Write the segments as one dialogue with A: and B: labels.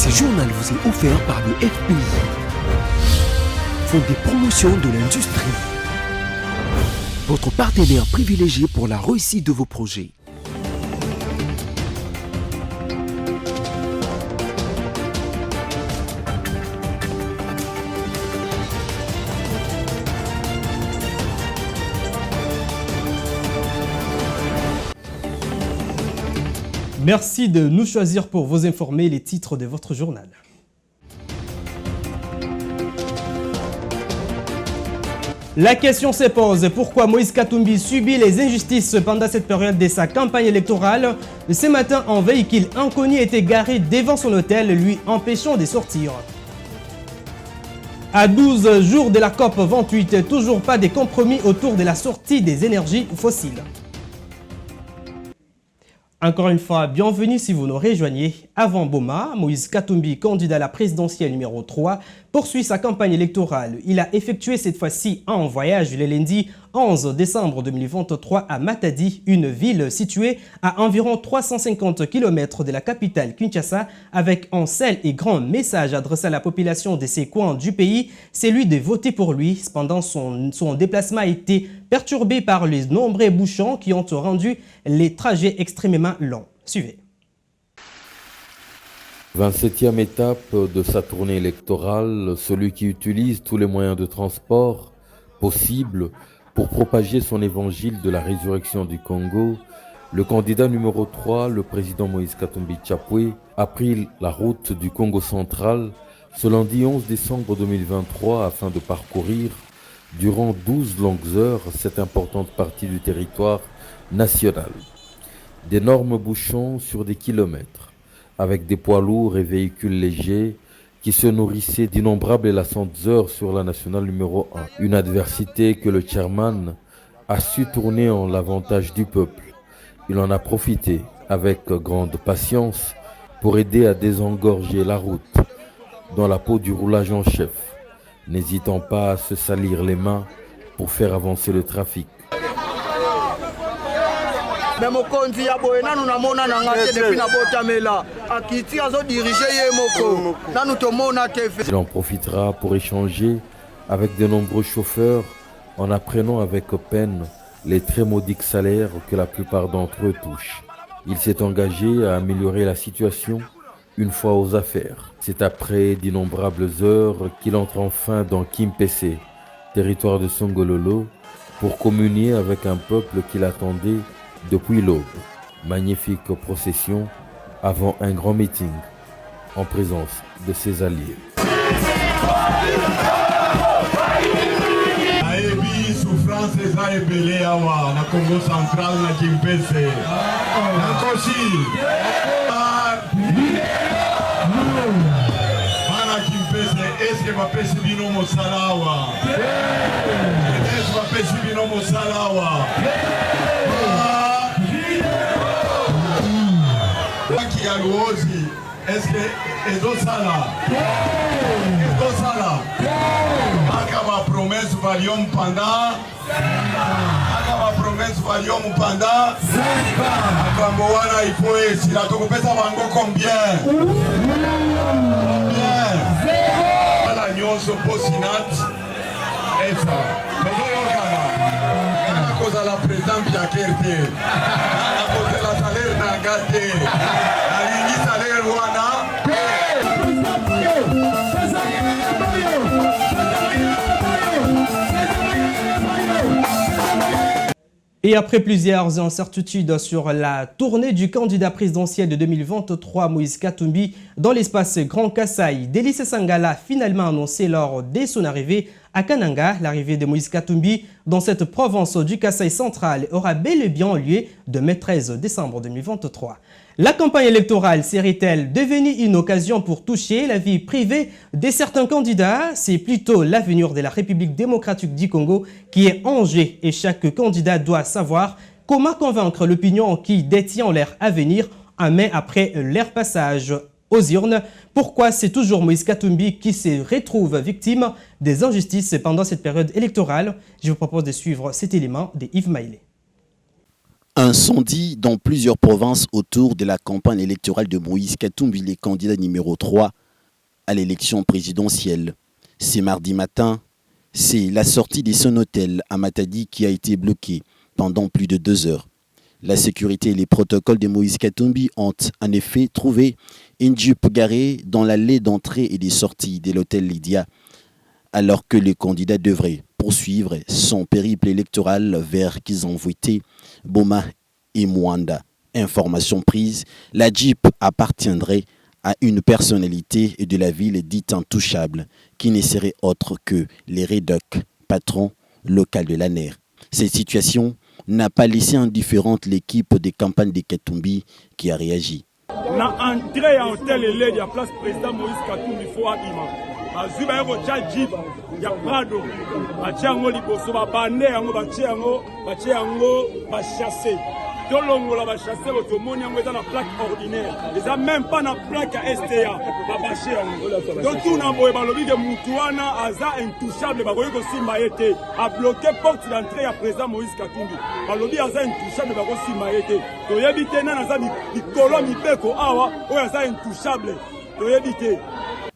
A: Ce journal vous est offert par le FPI, Fonds des promotions de l'industrie, votre partenaire privilégié pour la réussite de vos projets.
B: Merci de nous choisir pour vous informer les titres de votre journal. La question se pose, pourquoi Moïse Katumbi subit les injustices pendant cette période de sa campagne électorale? Ce matin, un véhicule inconnu était garé devant son hôtel, lui empêchant de sortir. À 12 jours de la COP 28, toujours pas de compromis autour de la sortie des énergies fossiles. Encore une fois, bienvenue si vous nous rejoignez. Avant Boma, Moïse Katumbi, candidat à la présidentielle numéro 3, poursuit sa campagne électorale. Il a effectué cette fois-ci un voyage le lundi 11 décembre 2023 à Matadi, une ville située à environ 350 km de la capitale Kinshasa, avec un seul et grand message adressé à la population de ces coins du pays, celui de voter pour lui. Cependant, son déplacement a été perturbé par les nombreux bouchons qui ont rendu les trajets extrêmement longs. Suivez.
C: 27e étape de sa tournée électorale, celui qui utilise tous les moyens de transport possibles pour propager son évangile de la résurrection du Congo, le candidat numéro 3, le président Moïse Katumbi Tchapwe, a pris la route du Congo central ce lundi 11 décembre 2023 afin de parcourir durant 12 longues heures cette importante partie du territoire national. D'énormes bouchons sur des kilomètres, avec des poids lourds et véhicules légers qui se nourrissaient d'innombrables et lassantes heures sur la nationale numéro 1. Une adversité que le chairman a su tourner en l'avantage du peuple. Il en a profité avec grande patience pour aider à désengorger la route dans la peau du roulage en chef, n'hésitant pas à se salir les mains pour faire avancer le trafic. Il en profitera pour échanger avec de nombreux chauffeurs en apprenant avec peine les très maudiques salaires que la plupart d'entre eux touchent. Il s'est engagé à améliorer la situation une fois aux affaires. C'est après d'innombrables heures qu'il entre enfin dans Kimpese, territoire de Songololo, pour communier avec un peuple qui l'attendait depuis l'aube. Magnifique procession avant un grand meeting en présence de ses alliés.
D: Souffrance ébélée na Congo central na Kimpese. Bana Kimpese, est-ce que va pesi bino mosalawa? Est-ce que va pesi bino mosalawa? Kialuozi, est-ce que Edosala? Edosala? Akaba promesse valium pendant? Akaba promesse valium pendant? Akamboana il faut essayer la tokopesa bango combien? Combien? La nyonso posinat esa. À cause de la présidente Biakerte, à cause de la salaire Nangate, la ligne salaire Wana.
B: Et après plusieurs incertitudes sur la tournée du candidat présidentiel de 2023, Moïse Katumbi, dans l'espace Grand Kasaï, Délice Sangala a finalement annoncé lors de son arrivée à Kananga, l'arrivée de Moïse Katumbi dans cette province du Kasaï central aura bel et bien lieu demain 13 décembre 2023. La campagne électorale serait-elle devenue une occasion pour toucher la vie privée de certains candidats? C'est plutôt l'avenir de la République démocratique du Congo qui est en jeu et chaque candidat doit savoir comment convaincre l'opinion qui détient leur avenir un mai après leur passage aux urnes. Pourquoi c'est toujours Moïse Katumbi qui se retrouve victime des injustices pendant cette période électorale? Je vous propose de suivre cet élément de Yves Maïlé.
E: Incendie dans plusieurs provinces autour de la campagne électorale de Moïse Katumbi, les candidats numéro 3 à l'élection présidentielle. C'est mardi matin, c'est la sortie des Sonotel à Matadi qui a été bloquée pendant plus de 2 heures. La sécurité et les protocoles de Moïse Katumbi ont en effet trouvé une Jeep garée dans l'allée d'entrée et des sorties de l'hôtel Lydia, alors que le candidat devrait poursuivre son périple électoral vers Kizanvouité, Boma et Mwanda. Information prise, la Jeep appartiendrait à une personnalité de la ville dite intouchable, qui ne serait autre que les Rédoc, patron local de l'ANER. Cette situation n'a pas laissé indifférente l'équipe de campagne de Katumbi qui a réagi.
F: Na entrée à hôtel et la place président Moïse Katumbi faut abima. Azuba yako cha jeep ya Prado. Bachango liboso ba bane yango bachango ba chasser. Tolongo la ba chasser otomoni yango eza na plaque ordinaire. Eza même pas na plaque à STA ba baché yango. Donc tout na boye balobi de mutuana aza intouchable ba koyeko simba yete a bloqué porte d'entrée à président Moïse Katumbi. Balobi aza intouchable ba ko simba yete. To yebite na za bikolo mibeko awa o aza intouchable. To yebite.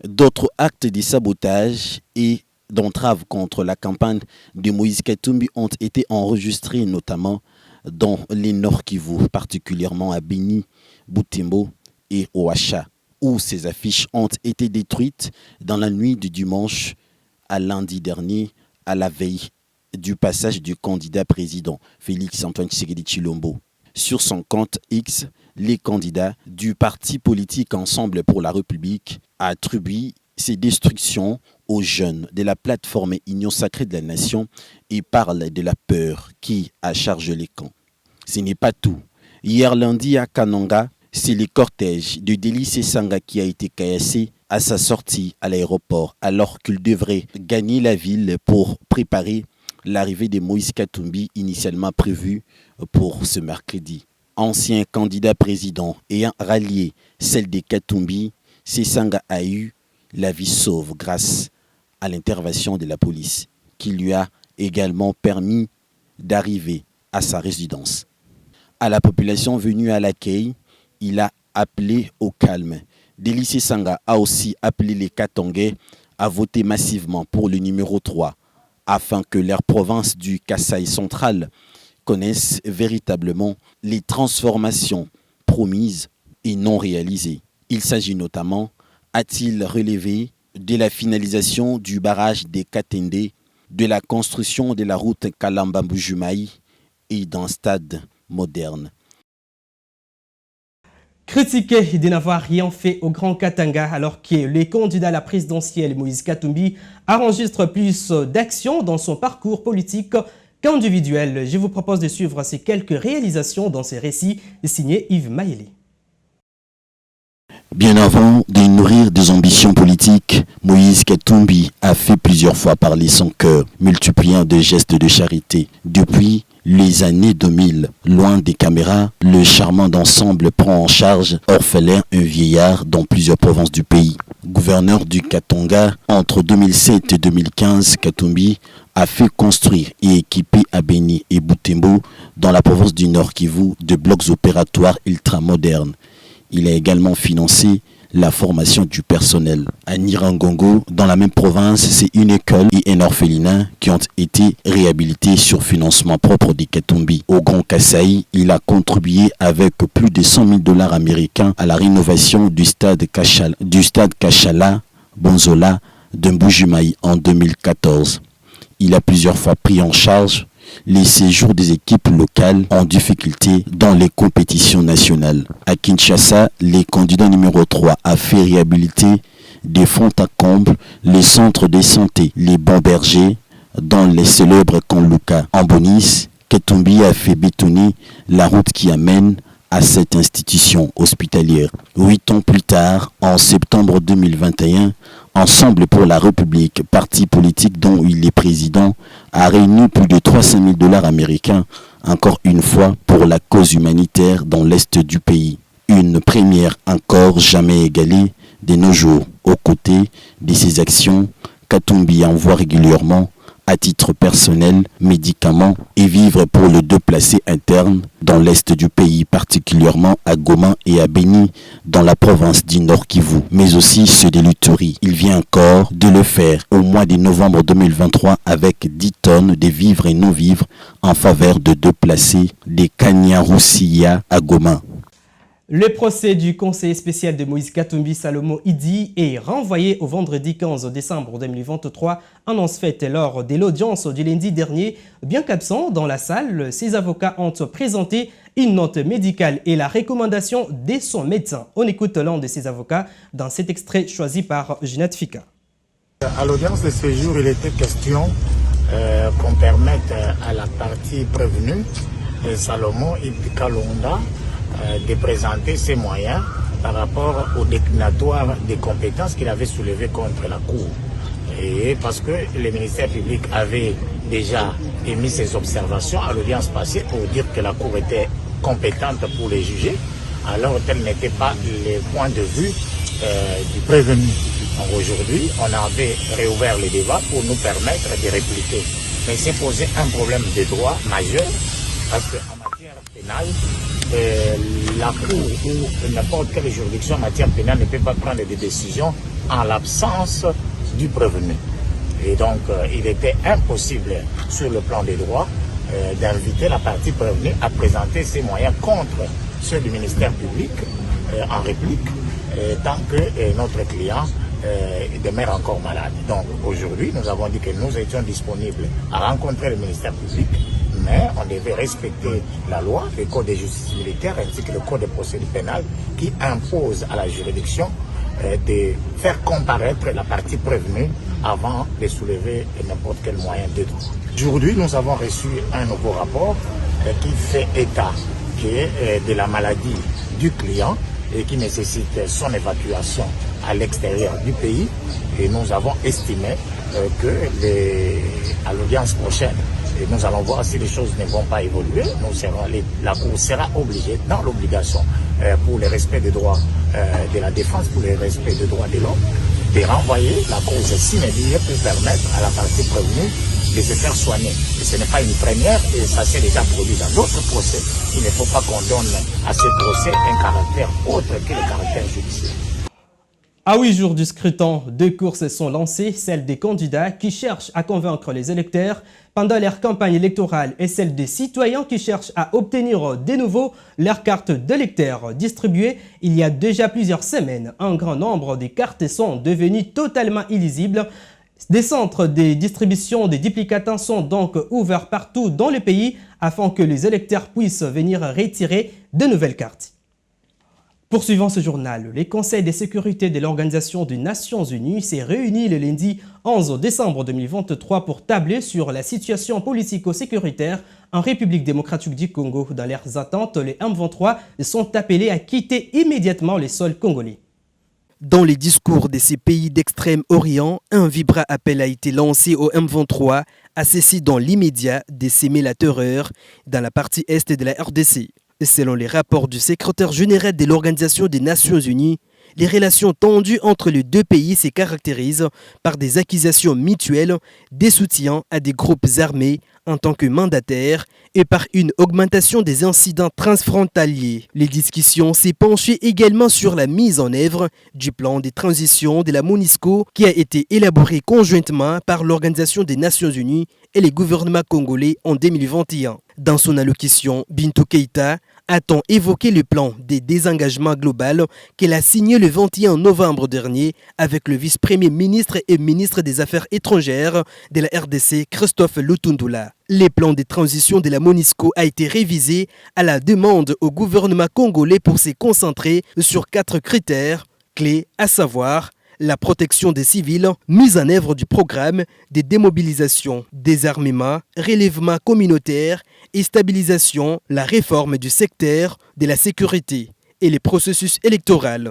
E: D'autres actes de sabotage et d'entrave contre la campagne de Moïse Katumbi ont été enregistrés notamment dans les Nord Kivu, particulièrement à Beni, Butembo et Oacha, où ces affiches ont été détruites dans la nuit du dimanche à lundi dernier, à la veille du passage du candidat président Félix-Antoine Tshisekedi Tshilombo. Sur son compte X, les candidats du parti politique Ensemble pour la République attribuent ces destructions aux jeunes de la plateforme Union Sacrée de la Nation et parlent de la peur qui charge les camps. Ce n'est pas tout. Hier lundi à Kananga, c'est le cortège de Délice Sanga qui a été caillassé à sa sortie à l'aéroport alors qu'il devrait gagner la ville pour préparer l'arrivée de Moïse Katumbi initialement prévue pour ce mercredi. Ancien candidat président ayant rallié celle de Katumbi, Sesanga a eu la vie sauve grâce à l'intervention de la police qui lui a également permis d'arriver à sa résidence. À la population venue à l'accueil, il a appelé au calme. Délice Sanga a aussi appelé les Katangais à voter massivement pour le numéro 3 afin que leur province du Kasaï central connaisse véritablement les transformations promises et non réalisées. Il s'agit notamment, a-t-il relevé, de la finalisation du barrage des Katende, de la construction de la route Kalamba-Mbujumaï et d'un stade moderne.
B: Critiqué de n'avoir rien fait au Grand Katanga alors que le candidat à la présidentielle Moïse Katumbi enregistre plus d'actions dans son parcours politique qu'individuel. Je vous propose de suivre ces quelques réalisations dans ces récits signés Yves Maëlé.
E: Bien avant de nourrir des ambitions politiques, Moïse Katumbi a fait plusieurs fois parler son cœur, multipliant des gestes de charité. Depuis les années 2000, loin des caméras, le charmant d'ensemble prend en charge orphelin un vieillard dans plusieurs provinces du pays. Gouverneur du Katanga, entre 2007 et 2015, Katumbi a fait construire et équiper à Beni et Butembo, dans la province du Nord Kivu, de blocs opératoires ultramodernes. Il a également financé la formation du personnel. À Nirangongo, dans la même province, c'est une école et un orphelinat qui ont été réhabilités sur financement propre des Katumbi. Au Grand Kasaï, il a contribué avec plus de 100 000 $ américains à la rénovation du stade Kachala Bonzola de Mbujumaï en 2014. Il a plusieurs fois pris en charge les séjours des équipes locales en difficulté dans les compétitions nationales. À Kinshasa, le candidat numéro 3 a fait réhabiliter de fond en comble les centres de santé, les bons bergers, dans les célèbres camps Luka. En bonus, Katumbi a fait bétonner la route qui amène à cette institution hospitalière. 8 ans plus tard, en septembre 2021, Ensemble pour la République, parti politique dont il est président, a réuni plus de 300 000 $ américains, encore une fois pour la cause humanitaire dans l'est du pays. Une première encore jamais égalée de nos jours. Aux côtés de ces actions, Katumbi envoie régulièrement à titre personnel, médicaments et vivres pour le déplacé interne dans l'est du pays, particulièrement à Goma et à Beni, dans la province du Nord Kivu, mais aussi ceux de l'Uturi. Il vient encore de le faire au mois de novembre 2023 avec 10 tonnes de vivres et non-vivres en faveur de déplacés des Kanyarusiya à Goma.
B: Le procès du conseiller spécial de Moïse Katumbi Salomo Idi est renvoyé au vendredi 15 décembre 2023, annonce faite lors de l'audience du lundi dernier. Bien qu'absent dans la salle, ses avocats ont présenté une note médicale et la recommandation de son médecin. On écoute l'un de ses avocats dans cet extrait choisi par Ginette Fika.
G: À l'audience de ce jour, il était question qu'on permette à la partie prévenue, Salomo Idi Kalonda, de présenter ses moyens par rapport au déclinatoire des compétences qu'il avait soulevé contre la Cour. Et parce que le ministère public avait déjà émis ses observations à l'audience passée pour dire que la Cour était compétente pour les juger, alors tel n'était pas le point de vue du prévenu. Donc aujourd'hui, on avait réouvert le débat pour nous permettre de répliquer. Mais c'est posé un problème de droit majeur parce qu'en matière pénale, la Cour ou n'importe quelle juridiction en matière pénale ne peut pas prendre des décisions en l'absence du prévenu. Et donc, il était impossible, sur le plan des droits, d'inviter la partie prévenue à présenter ses moyens contre ceux du ministère public en réplique, tant que notre client demeure encore malade. Donc, aujourd'hui, nous avons dit que nous étions disponibles à rencontrer le ministère public, mais on devait respecter la loi, le code de justice militaire ainsi que le code de procédure pénale qui impose à la juridiction de faire comparaître la partie prévenue avant de soulever n'importe quel moyen de droit. Aujourd'hui, nous avons reçu un nouveau rapport qui fait état de la maladie du client et qui nécessite son évacuation à l'extérieur du pays. Et nous avons estimé à l'audience prochaine, et nous allons voir si les choses ne vont pas évoluer. La Cour sera obligée, dans l'obligation, pour le respect des droits de la défense, pour le respect des droits de l'homme, de renvoyer la cause sine-die pour permettre à la partie prévenue de se faire soigner. Et ce n'est pas une première, et ça s'est déjà produit dans d'autres procès. Il ne faut pas qu'on donne à ce procès un caractère autre que le caractère judiciaire.
B: À 8 jours du scrutin, 2 courses sont lancées, celle des candidats qui cherchent à convaincre les électeurs pendant leur campagne électorale et celle des citoyens qui cherchent à obtenir de nouveau leur carte d'électeur distribuée il y a déjà plusieurs semaines. Un grand nombre de cartes sont devenues totalement illisibles. Des centres de distribution des duplicatants sont donc ouverts partout dans le pays afin que les électeurs puissent venir retirer de nouvelles cartes. Poursuivant ce journal, le Conseil de sécurité de l'Organisation des Nations Unies s'est réuni le lundi 11 décembre 2023 pour tabler sur la situation politico-sécuritaire en République démocratique du Congo. Dans leurs attentes, les M23 sont appelés à quitter immédiatement le sol congolais.
A: Dans les discours de ces pays d'Extrême-Orient, un vibrant appel a été lancé au M23 à cesser dans l'immédiat de s'aimer la terreur dans la partie est de la RDC. Selon les rapports du secrétaire général de l'Organisation des Nations Unies, les relations tendues entre les deux pays se caractérisent par des accusations mutuelles, des soutiens à des groupes armés en tant que mandataires et par une augmentation des incidents transfrontaliers. Les discussions s'est penchées également sur la mise en œuvre du plan de transition de la MONUSCO qui a été élaboré conjointement par l'Organisation des Nations Unies et les gouvernements congolais en 2021. Dans son allocution, Bintou Keïta a-t-on évoqué le plan des désengagements global qu'elle a signé le 21 novembre dernier avec le vice-premier ministre et ministre des Affaires étrangères de la RDC, Christophe Lutundula. Le plan de transition de la MONUSCO a été révisé à la demande au gouvernement congolais pour se concentrer sur 4 critères clés, à savoir la protection des civils, mise en œuvre du programme de démobilisation, désarmement, relèvement communautaire et stabilisation, la réforme du secteur de la sécurité et les processus électoraux.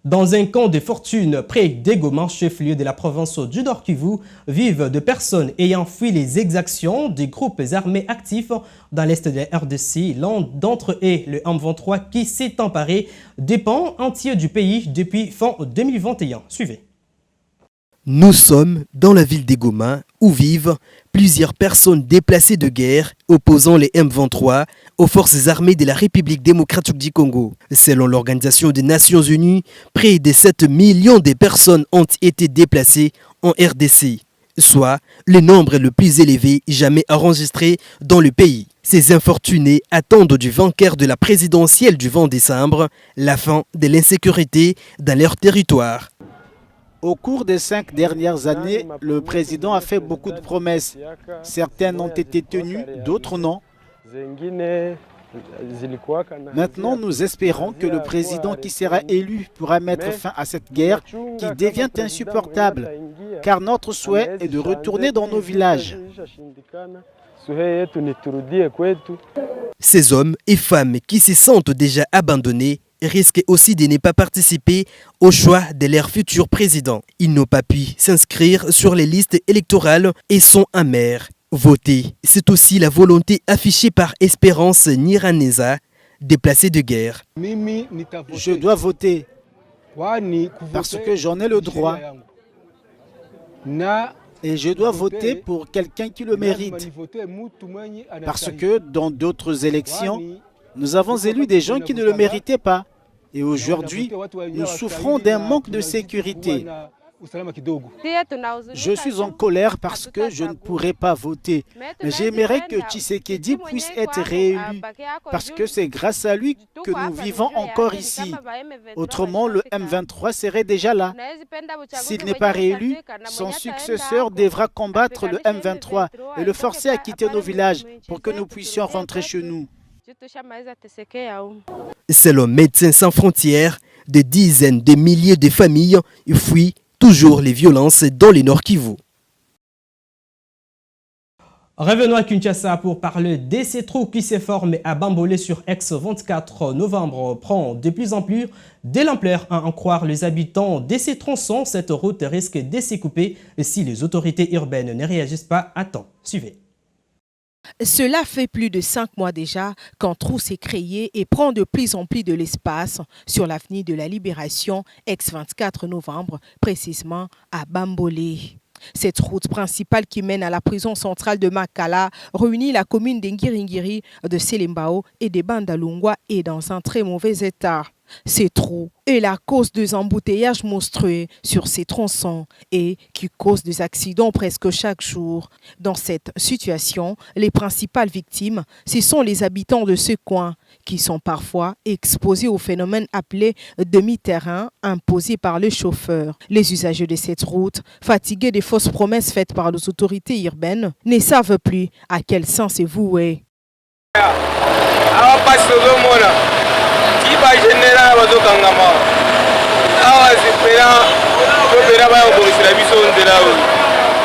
B: Dans un camp de fortune près d'Egoma, chef-lieu de la province du Nord Kivu, vivent des personnes ayant fui les exactions des groupes armés actifs dans l'est de la RDC. L'un d'entre eux est le M23 qui s'est emparé des pans entiers du pays depuis fin 2021. Suivez.
A: Nous sommes dans la ville d'Egoma où vivent plusieurs personnes déplacées de guerre opposant les M23 aux forces armées de la République démocratique du Congo. Selon l'Organisation des Nations Unies, près de 7 millions de personnes ont été déplacées en RDC, soit le nombre le plus élevé jamais enregistré dans le pays. Ces infortunés attendent du vainqueur de la présidentielle du 20 décembre la fin de l'insécurité dans leur territoire.
H: Au cours des 5 dernières années, le président a fait beaucoup de promesses. Certaines ont été tenues, d'autres non. Maintenant, nous espérons que le président qui sera élu pourra mettre fin à cette guerre qui devient insupportable, car notre souhait est de retourner dans nos villages.
A: Ces hommes et femmes qui se sentent déjà abandonnés risquent aussi de ne pas participer au choix de leur futur président. Ils n'ont pas pu s'inscrire sur les listes électorales et sont amers. Voter, c'est aussi la volonté affichée par Espérance Niraneza, déplacée de guerre.
H: Je dois voter parce que j'en ai le droit. Et je dois voter pour quelqu'un qui le mérite. Parce que dans d'autres élections, nous avons élu des gens qui ne le méritaient pas. Et aujourd'hui, nous souffrons d'un manque de sécurité. Je suis en colère parce que je ne pourrai pas voter. Mais j'aimerais que Tshisekedi puisse être réélu. Parce que c'est grâce à lui que nous vivons encore ici. Autrement, le M23 serait déjà là. S'il n'est pas réélu, son successeur devra combattre le M23 et le forcer à quitter nos villages pour que nous puissions rentrer chez nous.
A: Selon Médecins sans frontières, des dizaines de milliers de familles fuient toujours les violences dans le Nord Kivu.
B: Revenons à Kinshasa pour parler de ces trous qui se forment à Bambolé sur ex-24 novembre prend de plus en plus de l'ampleur à en croire les habitants de ces tronçons. Cette route risque de se couper si les autorités urbaines ne réagissent pas à temps. Suivez.
I: Cela fait plus de 5 mois déjà qu'un trou s'est créé et prend de plus en plus de l'espace sur l'avenue de la Libération, ex-24 novembre, précisément à Bambolé. Cette route principale qui mène à la prison centrale de Makala réunit la commune d'Ngiringiri, de Selembao et de Bandalungwa est dans un très mauvais état. Ces trous est la cause des embouteillages monstrueux sur ces tronçons et qui causent des accidents presque chaque jour. Dans cette situation, les principales victimes, ce sont les habitants de ce coin qui sont parfois exposés au phénomène appelé demi-terrain imposé par le chauffeur. Les usagers de cette route, fatigués des fausses promesses faites par les autorités urbaines, ne savent plus à quel sens c'est voué.
J: Ba général bazokangama awa zipera topera bayobomisela biso nzela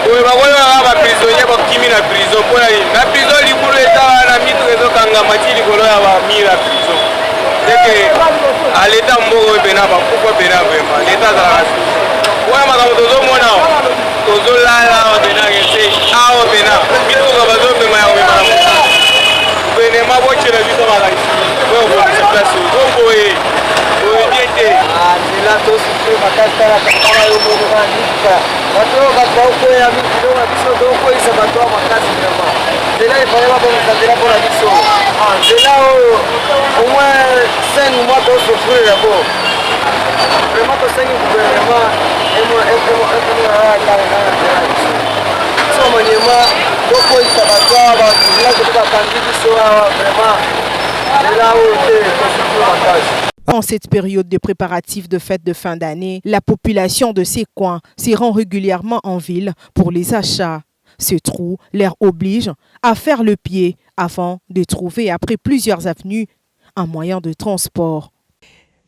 J: oyo bakoyoka baprisonnier bakimi na prison mpona nini na prison likulu eta na mitre ezokangama ti likolo ya bamire ya prison teke aleta mboka oyo pena bakufa pena vraimen leta azalaka oyo makambo tozomona tozolala awa pena kese awa pena mituka bazopema ya komema na moka gouvernement bocela biso makanisi oyo obongisa place oyo oyebiete nzela tosufre makasi tala kakala yo mokoka mituka bato oyo bato baokwea mikilo na biso tokokweyisa bato ya makasi vraimen nzela efale babongisa nzela mpona biso nzela oyo au moins 5 mois tosufrire yango vraimen tosengi gouvernement somanyema tokoyisa bato awa bazila koto bakangi biso awa vraimen nzela oyo te tosufre makasi.
I: En cette période de préparatifs de fête de fin d'année, la population de ces coins s'y rend régulièrement en ville pour les achats. Ce trou leur oblige à faire le pied avant de trouver, après plusieurs avenues, un moyen de transport.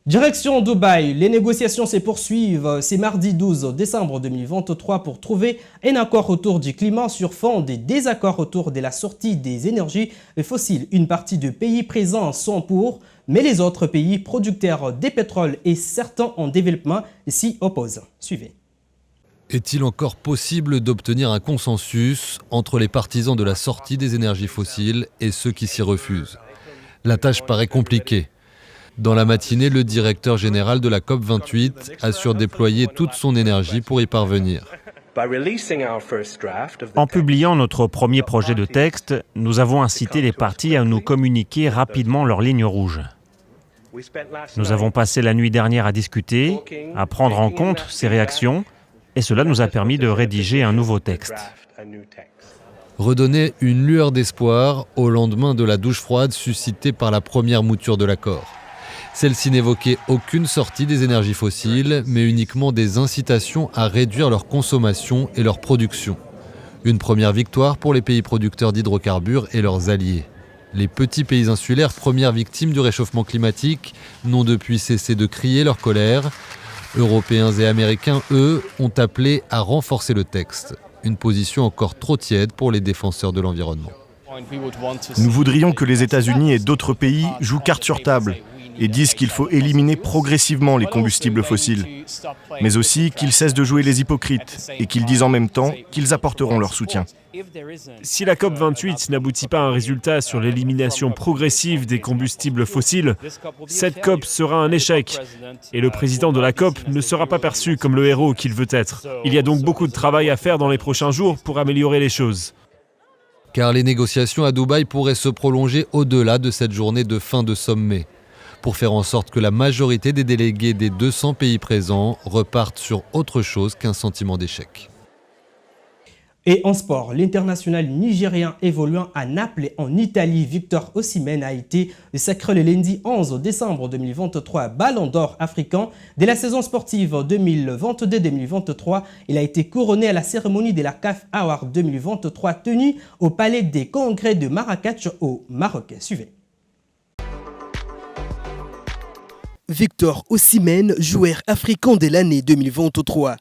B: Direction Dubaï, les négociations se poursuivent. C'est mardi 12 décembre 2023 pour trouver un accord autour du climat sur fond des désaccords autour de la sortie des énergies fossiles. Une partie des pays présents sont pour, mais les autres pays producteurs de pétrole et certains en développement s'y opposent. Suivez.
K: Est-il encore possible d'obtenir un consensus entre les partisans de la sortie des énergies fossiles et ceux qui s'y refusent? La tâche paraît compliquée. Dans la matinée, le directeur général de la COP28 assure déployer toute son énergie pour y parvenir.
L: En publiant notre premier projet de texte, nous avons incité les parties à nous communiquer rapidement leurs lignes rouges. Nous avons passé la nuit dernière à discuter, à prendre en compte ces réactions, et cela nous a permis de rédiger un nouveau texte.
K: Redonner une lueur d'espoir au lendemain de la douche froide suscitée par la première mouture de l'accord. Celle-ci n'évoquait aucune sortie des énergies fossiles, mais uniquement des incitations à réduire leur consommation et leur production. Une première victoire pour les pays producteurs d'hydrocarbures et leurs alliés. Les petits pays insulaires, premières victimes du réchauffement climatique, n'ont depuis cessé de crier leur colère. Européens et Américains, eux, ont appelé à renforcer le texte. Une position encore trop tiède pour les défenseurs de l'environnement.
M: Nous voudrions que les États-Unis et d'autres pays jouent carte sur table et disent qu'il faut éliminer progressivement les combustibles fossiles, mais aussi qu'ils cessent de jouer les hypocrites et qu'ils disent en même temps qu'ils apporteront leur soutien.
N: Si la COP28 n'aboutit pas à un résultat sur l'élimination progressive des combustibles fossiles, cette COP sera un échec et le président de la COP ne sera pas perçu comme le héros qu'il veut être. Il y a donc beaucoup de travail à faire dans les prochains jours pour améliorer les choses.
K: Car les négociations à Dubaï pourraient se prolonger au-delà de cette journée de fin de sommet, pour faire en sorte que la majorité des délégués des 200 pays présents repartent sur autre chose qu'un sentiment d'échec.
B: Et en sport, l'international nigérien évoluant à Naples en Italie, Victor Osimhen, a été sacré le lundi 11 décembre 2023 Ballon d'Or africain de la saison sportive 2022-2023. Il a été couronné à la cérémonie de la CAF Award 2023 tenue au Palais des Congrès de Marrakech au Maroc. Suivez.
A: Victor Osimhen, joueur africain de l'année 2023.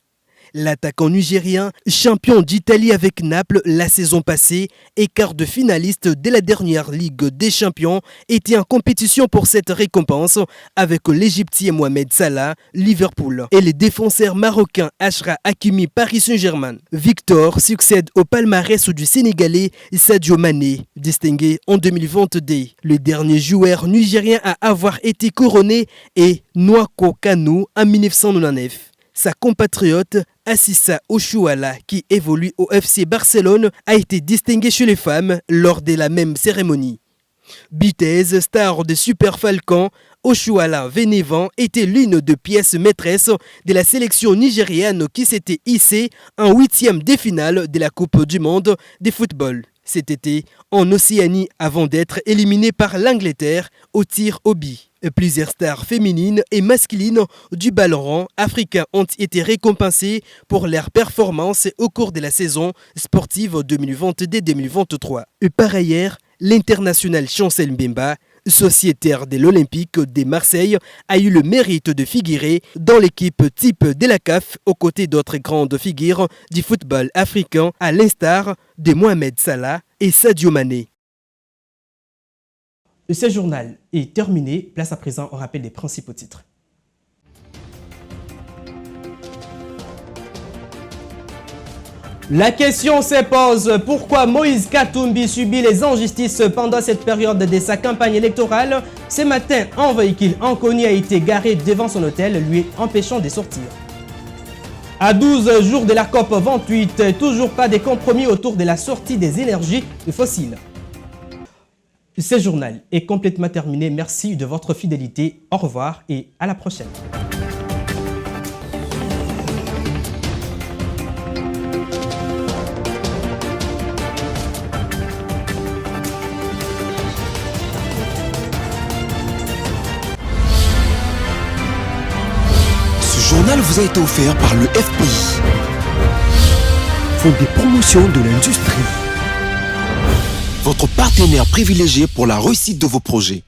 A: L'attaquant nigérien, champion d'Italie avec Naples la saison passée et quart de finaliste de la dernière Ligue des Champions, était en compétition pour cette récompense avec l'Égyptien Mohamed Salah, Liverpool, et le défenseur marocain Achraf Hakimi, Paris Saint-Germain. Victor succède au palmarès du Sénégalais Sadio Mané, distingué en 2022. Le dernier joueur nigérien à avoir été couronné est Nwankwo Kanu en 1999. Sa compatriote Assissa Oshoala, qui évolue au FC Barcelone, a été distinguée chez les femmes lors de la même cérémonie. Bitez, star de Super Falcons, Oshoala Vénévan était l'une des pièces maîtresses de la sélection nigériane qui s'était hissée en 8e de finale de la Coupe du Monde de football cet été en Océanie avant d'être éliminée par l'Angleterre au tir au but. Plusieurs stars féminines et masculines du ballon rond africain ont été récompensées pour leur performance au cours de la saison sportive 2022-2023. Par ailleurs, l'international Chancel Mbemba, sociétaire de l'Olympique de Marseille, a eu le mérite de figurer dans l'équipe type de la CAF aux côtés d'autres grandes figures du football africain à l'instar de Mohamed Salah et Sadio Mané.
B: Ce journal est terminé. Place à présent au rappel des principaux titres. La question se pose, pourquoi Moïse Katumbi subit les injustices pendant cette période de sa campagne électorale? Ce matin, un véhicule inconnu a été garé devant son hôtel, lui empêchant de sortir. À 12 jours de la COP28, toujours pas de compromis autour de la sortie des énergies fossiles. Ce journal est complètement terminé. Merci de votre fidélité. Au revoir et à la prochaine.
O: Ce journal vous a été offert par le FPI, Fonds de promotion de l'industrie, votre partenaire privilégié pour la réussite de vos projets.